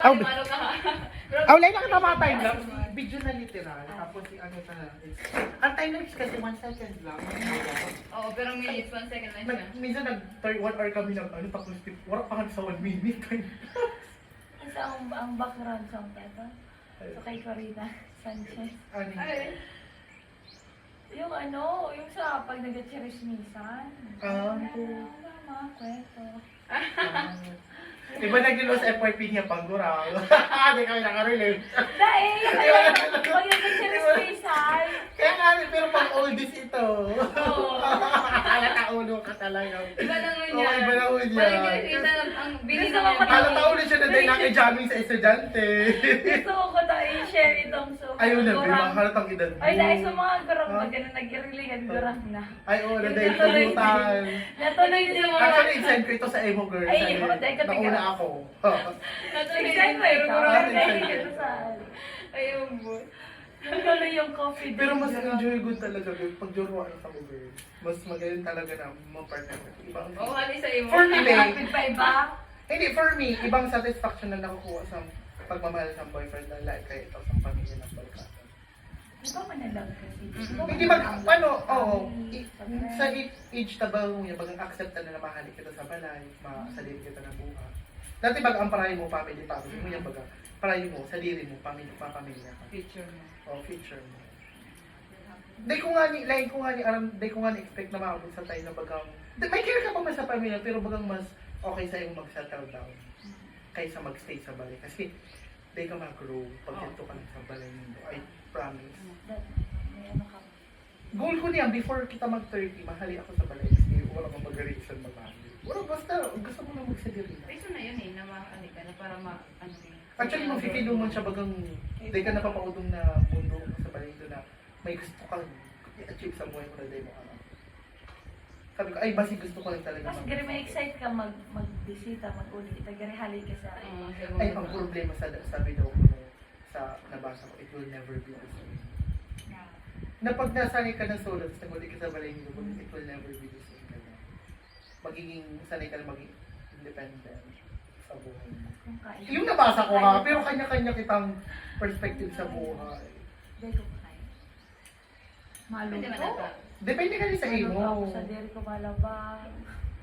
Aw, Ano ka? awlay lang tama time lapse. Video na literal. Tapos si ano na. Ang time lapse kasi 1 second lang. Oo, pero minutes, 1 second lang siya. Minsan nag 1 hour kami ng ano tapos wala pa kami sa 1 minute. Kasi ang background song ito. So kay Corina Sanchez. Ano? Ay, Yung ano, yung sa pag nag-chirismisan. Mga kwento. Iba nag-lose FYP niya pang guraw. Hindi kami nakarelate. Dahil, pag nag-chirismisan. Kaya nga, pero pang oldies ito. Oo. Alata ulo ka talaga. iba lang Oo, nun yan. iba lang nun yan. Parang yung kita ang bilis Gusto naman ko yung Alata ulo siya na dahil naki-jamming sa estudyante. Gusto ko tayo i-share itong so. Ayaw na, gurang. bilang halatang edad mo. Ay, dahil sa mga gurang, pag ganun nag-release, gurang na. Ay, oo, na dahil Natuloy pumutan. Natuloy din yung mga... Actually, i-send ko ito sa emo girl. Ay, Sabi, oo, dahil ka nauna tiga- ako. Excited ba ito? Gurang. Dahil ka sa... Ayun po. Natuloy yung coffee. Pero mas gurang. enjoy good talaga girl. Pag joruan sa mo girl. Mas magaling talaga na mga partner. Ibang Oo, hali sa imo. For me, babe. Kapit pa iba? Hindi, for me, ibang satisfaction na nakukuha sa pagmamahal sa boyfriend na like kaya ito sa pamilya ng barkada. Di ba manalag kasi? Hindi mag, ano, oo, sa age na ba mo yung bagang accept na na mahalin kita sa balay, masalin kita ng buha. Dati bag ang parayo mo, family mo yung baga, parayo mo, saliri mo, pamilya ka. Picture mo. O, future mo. Dahil ko nga ni, like ko nga ni, dahil ko nga ni-expect na maabot sa tayo na bagang, may care ka pa man sa pamilya, pero bagang mas okay sa'yo mag-settle down kaysa mag-stay sa balay. Kasi, dahil ka mag-grow, pag dito ka lang sa balay nito, I promise. May ano ka? Goal ko niyan, before kita mag-30, mahali ako sa balay. Kasi wala kang mag-reason mamahali. Wala, basta, gusto mo na magsadiri. Reason na yun eh, na maano ka na para ano eh. Actually, mag-feel mo siya bagang, dahil ka napapaudong na mundo sa balay doon na may gusto kang i-achieve sa buhay mo na dahil mo ano. Sabi ko, ay, basi gusto ko lang talaga. Mas gari may excite ka mag-bisita, mag-uli kita, gari hali ka sa... Ay, ang problema sabi daw ko sa nabasa ko, it will never be the same. Na pag nasanay ka ng solo, tapos naguli ka sa balay nito, it will never be the same. Magiging, sanay ka na maging independent sa buhay mo. Kung kaya. Yung nabasa ko ha, pero kanya-kanya kitang perspective sa buhay. Dahil ko kaya. Pwede man Maluto. ata. Depende ka rin sa Maluto ako imo. sa diri ko malabang.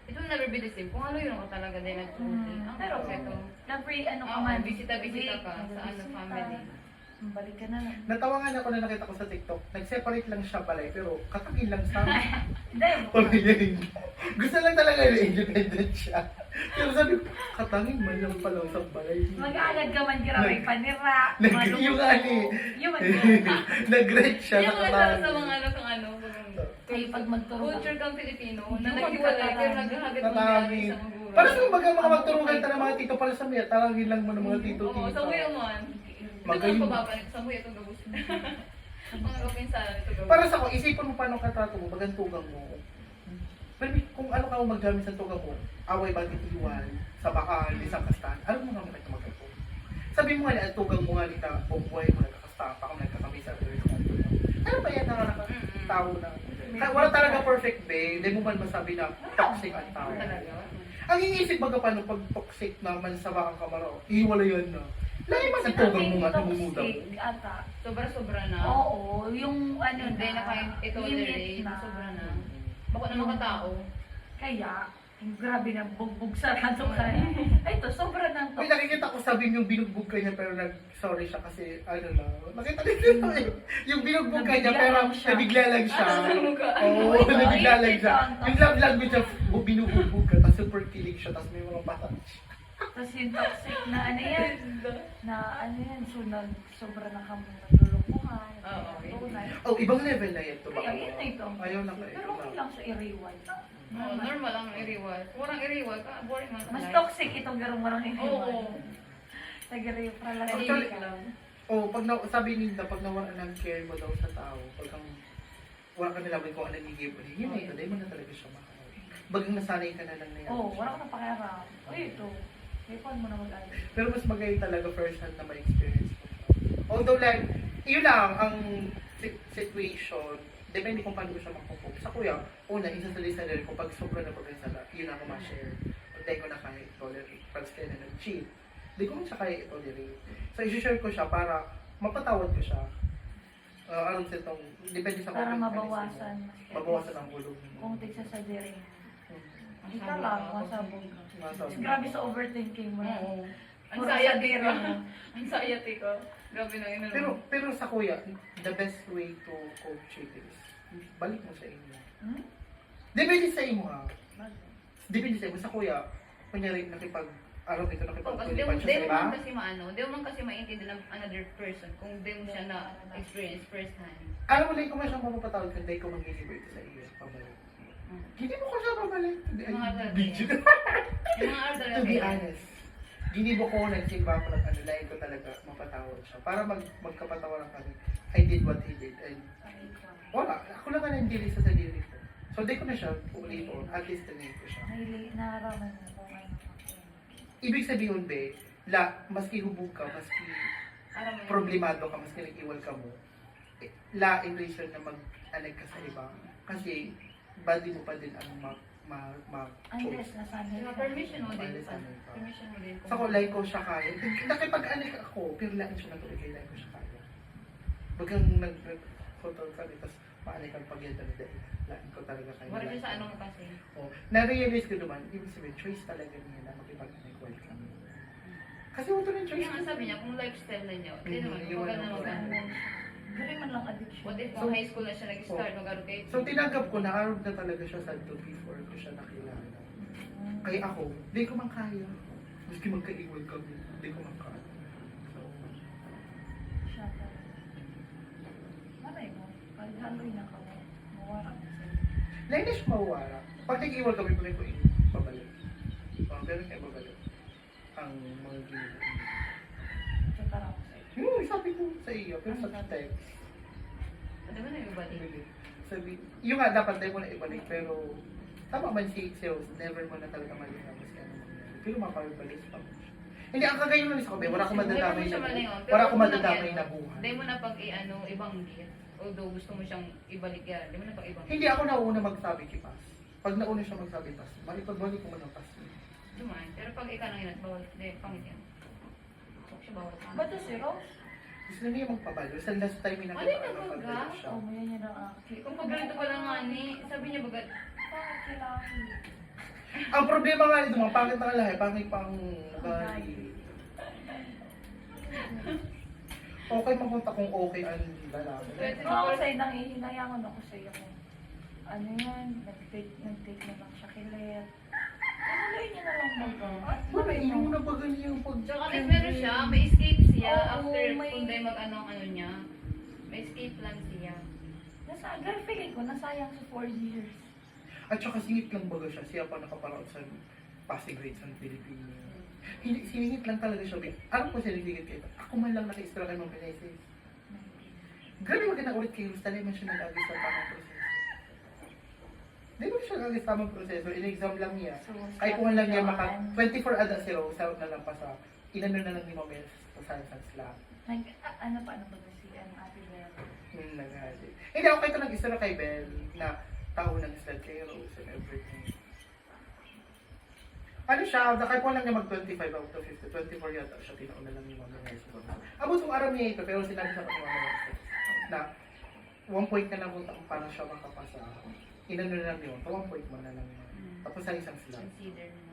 It will never be the same. Kung ano yun ako talaga din nag-uti. Ang Pero, pero ito. na-free ano ka Oo, man. bisita-bisita ka Week, sa ano, bisita. family. Balik ka na lang. Natawangan ako na nakita ko sa TikTok. Nag-separate lang siya balay, pero katangin lang sa Hindi. pamilya rin. Gusto lang talaga na independent siya. Pero sabi ko, katangin man lang pala sa balay. Mag-aalad ka man gira may panira. Yung ani. Yung Nag-red siya. Yung mga nakatangin. sa mga ano kung ano. Ay, pag magturo ka. Culture kang Pilipino na Yung naghiwalay pero magtatangin. naghahagat mo Tatangin. sa magulang. Para sa mga magturugan ta ng mga tito para sa miya, tarangin lang mo ng mga tito. Oo, sa muyo man. Ito Magayon. ang pababalit. Sa muyo itong gabos. Mga open sa ito gabos. Para sa ko, isipin mo paano katrato mo, bagang tugang mo. Pero kung ano ka mo magdamit sa tugang mo, away ba iwan, sa bakal, isang kastaan, ano mo nga makita magkato? Sabi mo nga na, tugang mo nga nita, buhay mo nagkakastaan, pa kung nagkakami sa ano ba yan na tao na? Wala talaga perfect day, hindi mo man masabi na toxic ang tao. Talaga. Ang iniisip baga paano pag toxic naman sa bakang kamaro, iwala yan na. Lagi man ang tugang mo nga, tumumudaw. Toxic ata. Sobra-sobra na. Oo, yung ano Hindi na kayo itolerate. limit na. Sobra na. Bako na mga tao. Kaya, yung grabe na bugbog sa kanto kaya. Ay, ito, sobra nang May to. nakikita ko sabi yung binugbog ka niya pero nag-sorry siya kasi ano na. Nakita niyo eh. Yung binugbog ka niya Nabigla pero lang siya. nabigla lang siya. Ah, nasunugan. Oo, Ito, nabigla lang ito, siya. ito. Yung love language niya, binugbog ka, tapos super kilig siya, tapos may mga bata. Tapos yung toxic na ano yan, na ano yan, so sobra na kami naglulukuhan. Oo, tunay. Oh, ibang level na yan to. Kaya yun na ito. Ayaw na kayo. Pero okay lang sa iriwan. Oo, normal ang iriwal. Kurang iriwal ka, boring man. Mas toxic itong garong marang iriwan. Oo. Nag-iriwan para lang. Actually, ka lang. Oh, sabi nila, pag nawala ng care mo daw sa tao, pag ang wala ka nilaban kung ano nagigib mo, yun na ito, dahil mo na talaga siya mahal. Bagang nasanay ka na lang na yan. Oo, wala ko na pakiaram. Uy, ito. Ipon mo na mag-ayos. Pero mas magaling talaga first hand na ma-experience mo siya. Although like, yun lang ang situation, depende kung paano ko siya makukup. Sa kuya, una, isa sa listener ko, pag sobra na pagkasala, yun ako ma-share. Pag tayo ko na kahit tolerate, pag sila na nag-cheat, Di ko man siya kaya i-tolerate. So, isi-share ko siya para mapatawad ko siya. Aron sa itong, depende sa Para coping mabawasan. mechanism mo. Mabawasan ang hulog. Kung tigsa sa diri. Hmm. Ika lang, masabog ka. Masabog. Grabe sa overthinking mo. Oo. Ang Puro sa sayati diri ko. mo. Ang sayati ko. Grabe na yun. Pero sa kuya, the best way to cope cheat is, balik mo sa inyo. Hmm? Depende sa inyo ha. Depende sa inyo. Sa kuya, kunyari araw ito Kung kasi nakipagtulipan siya di sa mo iba. man kasi maano, di mo man kasi maintindihan ng another person kung di mo siya na experience first hand. Alam mo, like, kung siyang mapapatawad ka, hindi ko mag-deliberate sa iyo. Pabalik. Hindi mo ko siya pabalik. Mga Video. Yung mga order To be honest, ginibo ko, nagsimba ko, nag-analyze ko talaga, mapatawad siya. Para magkapatawaran kami, I did what he did. And wala, ako lang ang nandili sa sarili ko. So, di ko na siya ulit-on, at least tinigil ko siya. Naraman mo kung ano. Ibig sabihin, be, maski hubog ka, maski problemado ka, maski nag-iwal ka mo, in reason na mag-alag ka sa iba. Kasi, body mo pa din ang Unless nasanay ka. Permission mo din. Unless nasanay ka. Permission mo din. Sa ko, like ko siya kaya. Nakipag-anig ako, pero lain siya natuloy, like ko siya kaya. Bagang nag-photo ka rin, tapos maanig kang pagyenta na dahil lain ko talaga kaya. Wala siya sa ano mo kasi. Oh, na-realize ko naman, ibig sabihin, choice talaga niya na makipag-anig welcome. Kasi wala ng choice. Kaya nga sabi niya, kung lifestyle na niya, hindi naman, Yung kung ano, maganda naman. Gari man lang addiction. What if kung high school na siya nag-start, mag-aro kayo? So, tinanggap ko na araw na talaga siya sa to before ko siya nakilala. Kaya ako, di ko man kaya. Maski magka-equal kami, di ko man kaya. So, Siya ka. Malay mo, pag haloy na ka mo, mawarang na sa'yo. Lainis mawawala. Pag nag-iwal kami, pag ko babalik. Pero kayo babalik. Ang mga ginagawa. Tsaka raw sa'yo. Sabi ko sa iyo, pero sa text. Ano ba na yung ibalik? Sabi, yung nga dapat tayo mo na ibalik, pero tama man si Rose, never mo na talaga malinaw kasi ano mangyari. Pero mapapabalik pa mo siya. Hindi, ang kagayon lang sa wala akong madadamay na wala akong madadamay na buhay. Hindi mo na pag ibanggit. Although gusto mo siyang ibalik yan, hindi mo na pag ibanggit. Hindi ako nauna magsabi kay Pas. Pag nauna siya magsabi Pas, balik ko man ang Pas. Dumaan. Pero pag ikaw nang inat, bawal. Hindi, pangit yan. Huwag siya bawal. Ba't to si Rose? Gusto niya magpabalo. Sa last time may Alin nakita na ko baga? magpabalo siya. Oh, may yan ang Kung pagganito pa lang nga ni, sabi niya baga, Bakit kailangan? Ang problema nga nito, mga pangit na lahi, pangit pang bali. Okay mapunta kung okay ang lalaki. Ako sa'yo, hinayangan ako sa'yo kung ano yan, nag-take na lang siya kilit. Tuloy niya na lang Wala, yung na ba ganyan pag... tsaka at least meron siya, may escape siya Oo, after may- kung tayo mag-ano ang ano niya. May escape plan siya. Girl, feeling ko, nasayang sa 4 years. At saka singit lang baga siya, siya pa nakaparaot sa passing grades ng Pilipino. Hindi, siningit lang talaga siya. Alam ko siya nagigit kayo. Ako man lang naka-extra kay mga Pineses. Grabe maganda ulit kayo, basta naman siya nag-agis sa tamang proseso. Hindi mo siya nag-agis tamang proseso, in-exam lang niya. So, Ay kung lang niya 24 ada si Rose, out na lang pa sa, inano na lang ni Mamel sa Science Lab. Ano ba si Ate Bel? Naghali. Hindi ako kayo nag-isra kay Bel na tao ng sled kay Rose and everything. Ano siya, nakay po lang niya mag-25 out of 50. 24 yata siya, tinauna lang ni Mama Nelson. Abot ng araw niya ito, pero sinabi sa kanya Mama Nelson na 1 point ka na kung parang siya makapasa. Inano na lang yun, 1 point mo na lang yun. Tapos sa isang slot. Consider mo.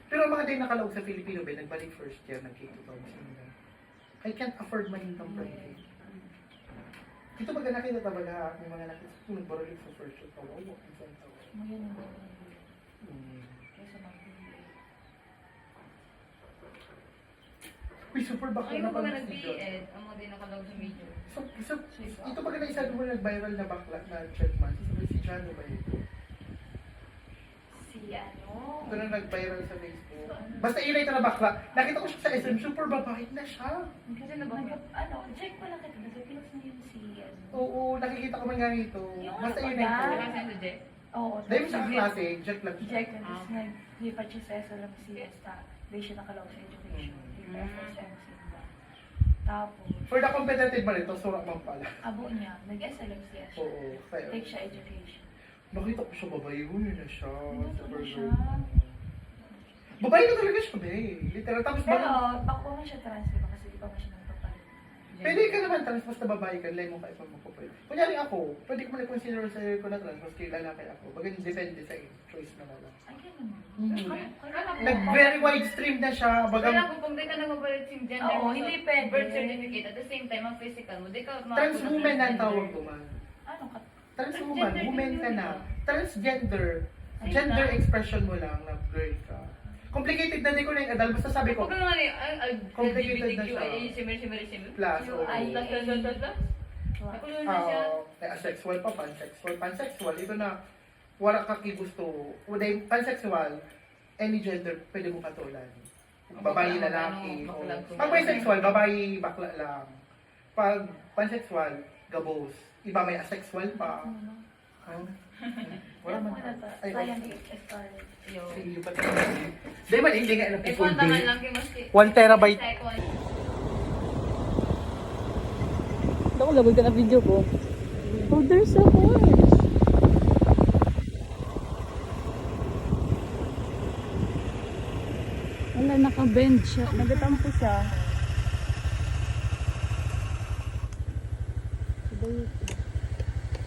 Pero ang mga day nakalaog sa Filipino, ba, nagbalik first year, nag-K-2000. I can't afford manintang private. Ito baga nakita talaga may mga nakita kung nagbarolik sa first year. Oo, ang saan tao. Ngayon ang kaysa mag-BA. Uy, super baka Ay, na kung baga pag nag-B-Ed, ang mga din nakalog sa major. So, ito baga na isa mo nag-viral na bakla na chat man. Si Jano ba ito? Si ano? Ito na nag-viral sa Facebook. Basta ilay ito na bakla. Nakita ko siya sa SM, super babae na siya. Kasi Jack pala kita, nag-close na yun si ano. Oo, nakikita ko man nga nito. Yung Basta ano yun ba? ito. Wala sa ito, Jack. Oo. Dahil mo siya kaklase, Jack lang siya. Jack na tapos naglipat siya sa SLM Siesta. Dahil siya nakalawag sa education. Lipat FSM Siesta. Tapos, For the competitive man ito, surak man pala. abo niya, nag-SLM Siesta. Oo, kaya. Take siya education. Nakita ko siya babae, yun na siya. Ano Super siya? girl. Babae na talaga siya, be. Literal. Tapos Pero, ba? bako man siya trans, di ba? Kasi di ba man siya nagpapalit. Pwede ka naman trans, basta babae ka, lemon ka, ipang mo pwede. Kunyari ako, pwede ko man i-consider sa ko na trans, maski lalaki ako. Bagay, depende sa choice na lang. Ay, ganun. Nag-very wide stream na siya. Kaya Bagang kung di ka nagpapalit yung gender Oo, mo hindi sa pwede. birth certificate, at the same time, ang physical mo, di ka trans woman na ang tawag ko man. Ano ka? Trans woman, Transgender woman din ka yun, na. di ba? Transgender. Ay, Gender na. expression mo lang na girl ka. Complicated na din ko na yung adult. Basta sabi ko, Kung ano nga Complicated na siya. LGBTQIA, plus, Yung oo. ay- Nakulo na siya. Asexual pa, pansexual. Pansexual, ito na, wala ka gusto. Uday, pansexual, any gender, pwede mo katulan. Babae, lalaki. o- Pag bisexual, babae, bakla lang. Pag pansexual, gabos. Iba may asexual pa. Oh. Wala man. Ay, Science. Yo. sige pa tayo. Di man, hindi nga alam Eh, full kung naman day. lang kayo maski. 1 terabyte. Second. Ako lagod ka na video ko. Oh, there's a horse. Wala, naka-bend siya. Nagatampo siya.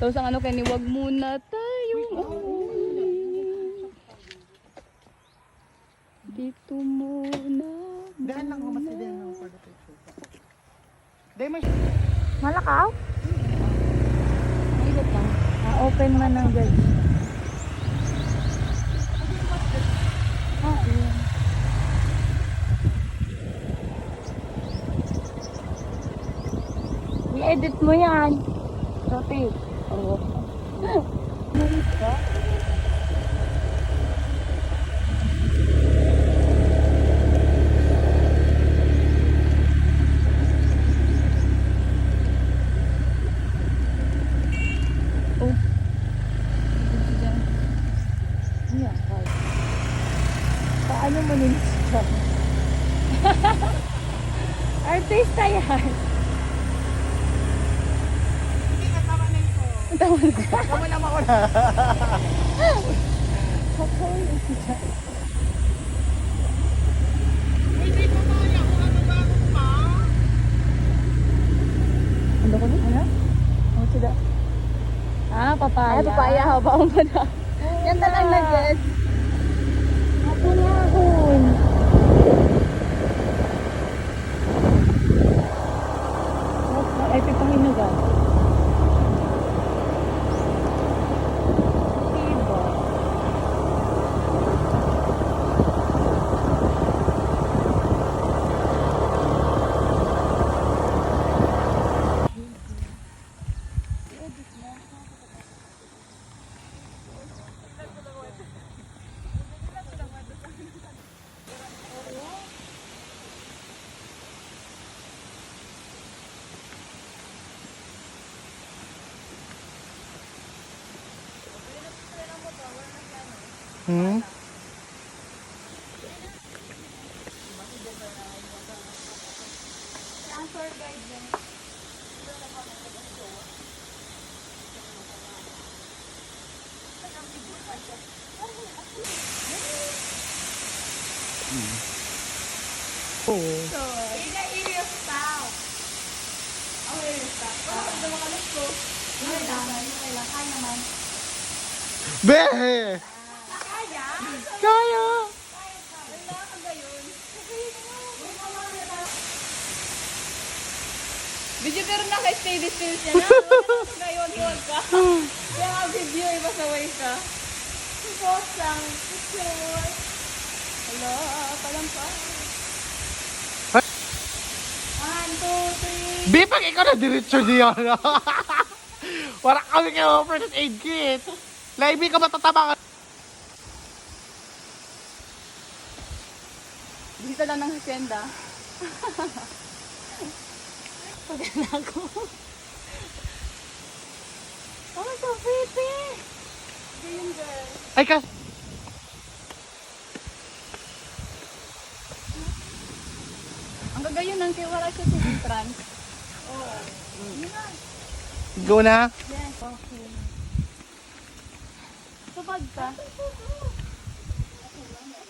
Tapos ang ano kaya ni wag muna tayong umuwi. Dito muna. Dahil lang ako masaya din ako for the picture. Dahil man Malakaw? Mahigot lang. Open man ng guys. Yun. I-edit mo yan. Rotate. Oo. Mahigot ka? Oh. Ayan, kahit. Paano mo nilisya? Artista yan. Tama na. Tama naman ako na. Okay, siya. Hindi ko kaya kung ano ba ako pa. Ano ko na? Ano? Ano sila? Ah, papaya. Ay, papaya. Haba mo pa na. Yan na lang nag-get. Hapon na hapon. Ay, pipahinugan. Diba? Hmm? Oo. Ina area stop. Okay, stop. Bakit naman alas ko? Kailangan. Kaya naman. Be! Kaya? Kaya! Wala ka gayon. Video pero naka-stay distance niya na. Wala ka ngayon, hiwag ka. Kaya nga video, iba saway ka. Post lang. Picture. Hello, palang pa. 1, 2, 3. Be, pag ikaw na diretso niya. Wala kami kayo first aid kit. Live ka matatabangan. Dito lang ng hacienda. Pagana ako. Oh, so pretty. Ganyan, girl. Ay, kas... Ang gagayon ng kay wala siya sa trans. Go na. Yes, okay. Sabag ka.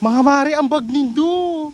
Mga mare, ang bag nindo.